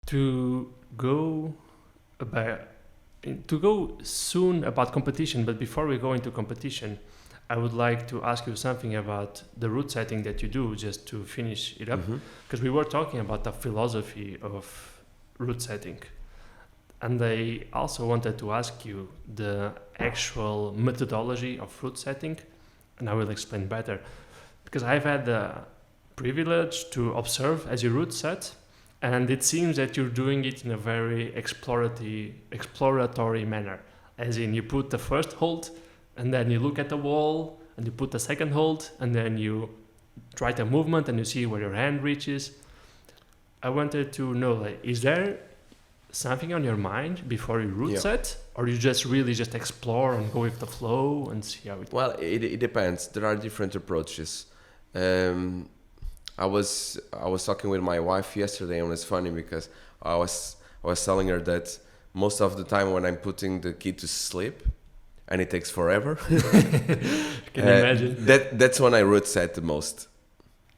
To go about to go soon about competition, but before we go into competition, I would like to ask you something about the route setting that you do, just to finish it up, Mm-hmm. because we were talking about the philosophy of route setting, and I also wanted to ask you the actual methodology of route setting, and I will explain better, because I've had the privilege to observe as you route set, and it seems that you're doing it in a very exploratory manner. As in, you put the first hold, and then you look at the wall, and you put the second hold, and then you try the movement, and you see where your hand reaches. I wanted to know, like, is there something on your mind before you route Yeah. set, or you just really just explore and go with the flow and see how it? Well, it depends. There are different approaches. Um, I was talking with my wife yesterday, and it's funny because I was telling her that most of the time when I'm putting the kid to sleep, and it takes forever. Can you imagine? That's when I route set the most.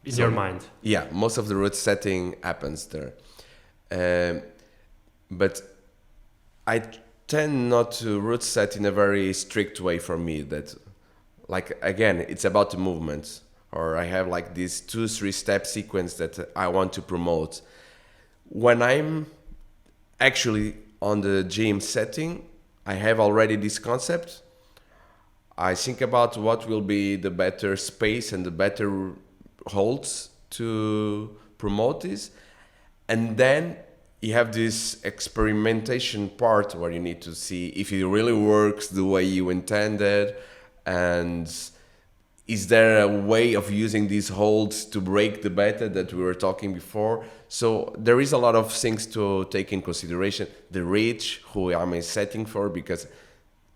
In So- your mind. Yeah, most of the route setting happens there. Um, but I tend not to route set in a very strict way for me. That, like, again, it's about the movement, or I have like this 2-3 step sequence that I want to promote. When I'm actually on the gym setting, I have already this concept. I think about what will be the better space and the better holds to promote this. And then you have this experimentation part where you need to see if it really works the way you intended, and is there a way of using these holds to break the beta that we were talking before. So there is a lot of things to take in consideration. The reach, who am I setting for? Because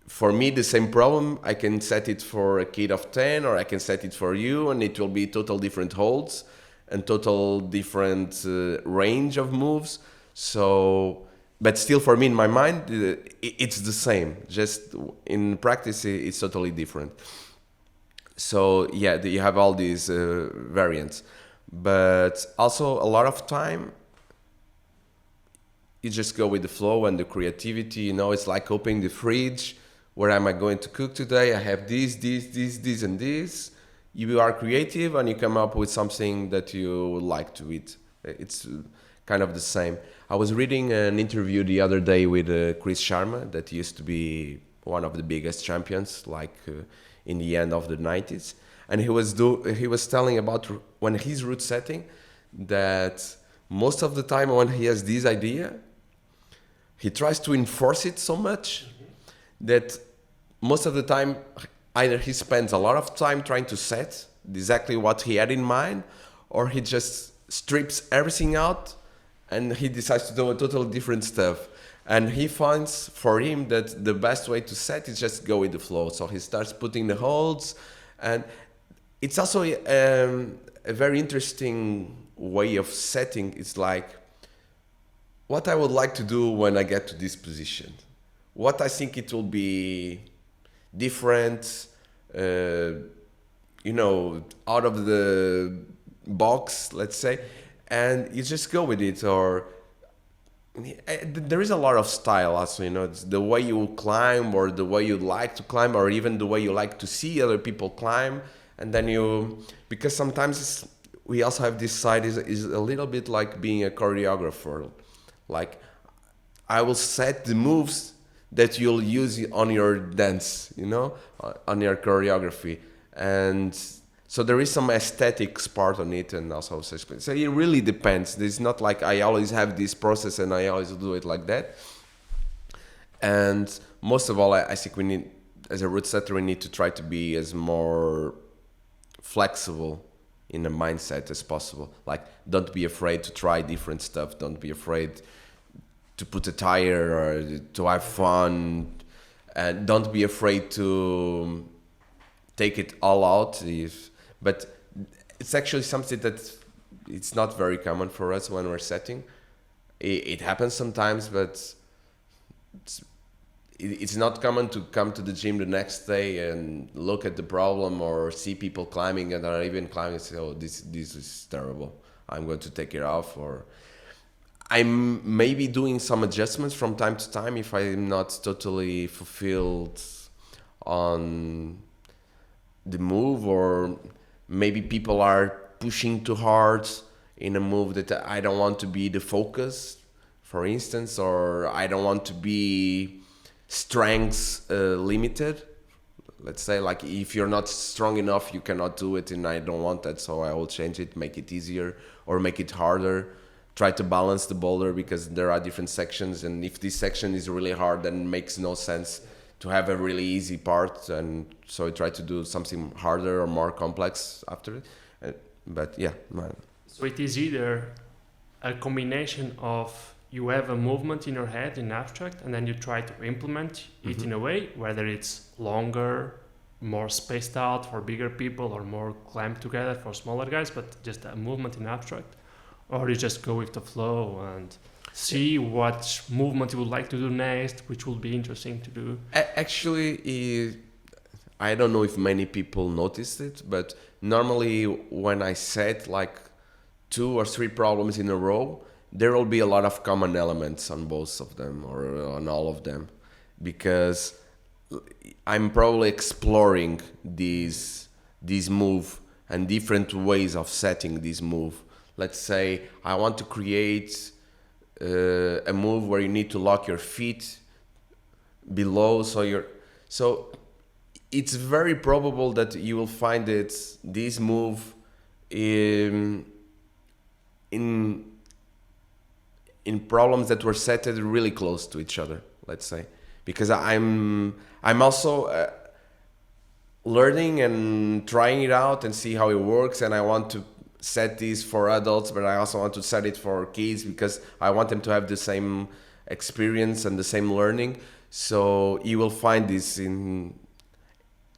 for me, the same problem, I can set it for a kid of 10, or I can set it for you, and it will be total different holds and total different range of moves. So, but still for me in my mind, it's the same. Just in practice, it's totally different. So yeah, you have all these variants. But also a lot of time, you just go with the flow and the creativity. You know, it's like opening the fridge. Where am I going to cook today? I have this, and this. You are creative and you come up with something that you would like to eat. It's kind of the same. I was reading an interview the other day with Chris Sharma, that used to be one of the biggest champions, like in the end of the 90s. And he was telling about when he's route setting, that most of the time when he has this idea, he tries to enforce it so much that most of the time either he spends a lot of time trying to set exactly what he had in mind, or he just strips everything out and he decides to do a totally different stuff. And he finds for him that the best way to set is just go with the flow. So he starts putting the holds, and it's also a very interesting way of setting. It's like what I would like to do when I get to this position, what I think it will be different, out of the box, let's say, and you just go with it. Or there is a lot of style also, it's the way you climb, or the way you like to climb, or even the way you like to see other people climb. And then because sometimes we also have this side is a little bit like being a choreographer. Like, I will set the moves that you'll use on your dance, on your choreography. And so there is some aesthetics part on it, and also so it really depends. It's not like I always have this process and I always do it like that. And most of all, I think we need, as a route setter, we need to try to be as more flexible in the mindset as possible. Like, don't be afraid to try different stuff. Don't be afraid to put a tire or to have fun. And don't be afraid to take it all out. But it's actually something that it's not very common for us when we're setting. It happens sometimes, but it's not common to come to the gym the next day and look at the problem, or see people climbing and are even climbing and say, oh, this is terrible, I'm going to take it off. Or I'm maybe doing some adjustments from time to time if I'm not totally fulfilled on the move, or maybe people are pushing too hard in a move that I don't want to be the focus, for instance, or I don't want to be strengths limited. Let's say, like, if you're not strong enough, you cannot do it, and I don't want that, so I will change it, make it easier or make it harder. Try to balance the boulder, because there are different sections, and if this section is really hard, then it makes no sense to have a really easy part, and so I try to do something harder or more complex after it. But yeah, man. So it is either a combination of you have a movement in your head in abstract, and then you try to implement it in a way, whether it's longer, more spaced out for bigger people, or more clamped together for smaller guys, but just a movement in abstract. Or you just go with the flow and see what movement you would like to do next, which will be interesting to do. Actually, I don't know if many people noticed it, but normally when I set like 2 or 3 problems in a row, there will be a lot of common elements on both of them or on all of them, because I'm probably exploring these move and different ways of setting this move. Let's say I want to create a move where you need to lock your feet below, so it's very probable that you will find this move in problems that were set really close to each other. Let's say, because I'm also learning and trying it out and see how it works, and I want to set these for adults, but I also want to set it for kids, because I want them to have the same experience and the same learning. So you will find this in.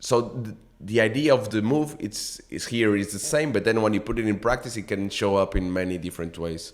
So the idea of the move is the same, but then when you put it in practice, it can show up in many different ways.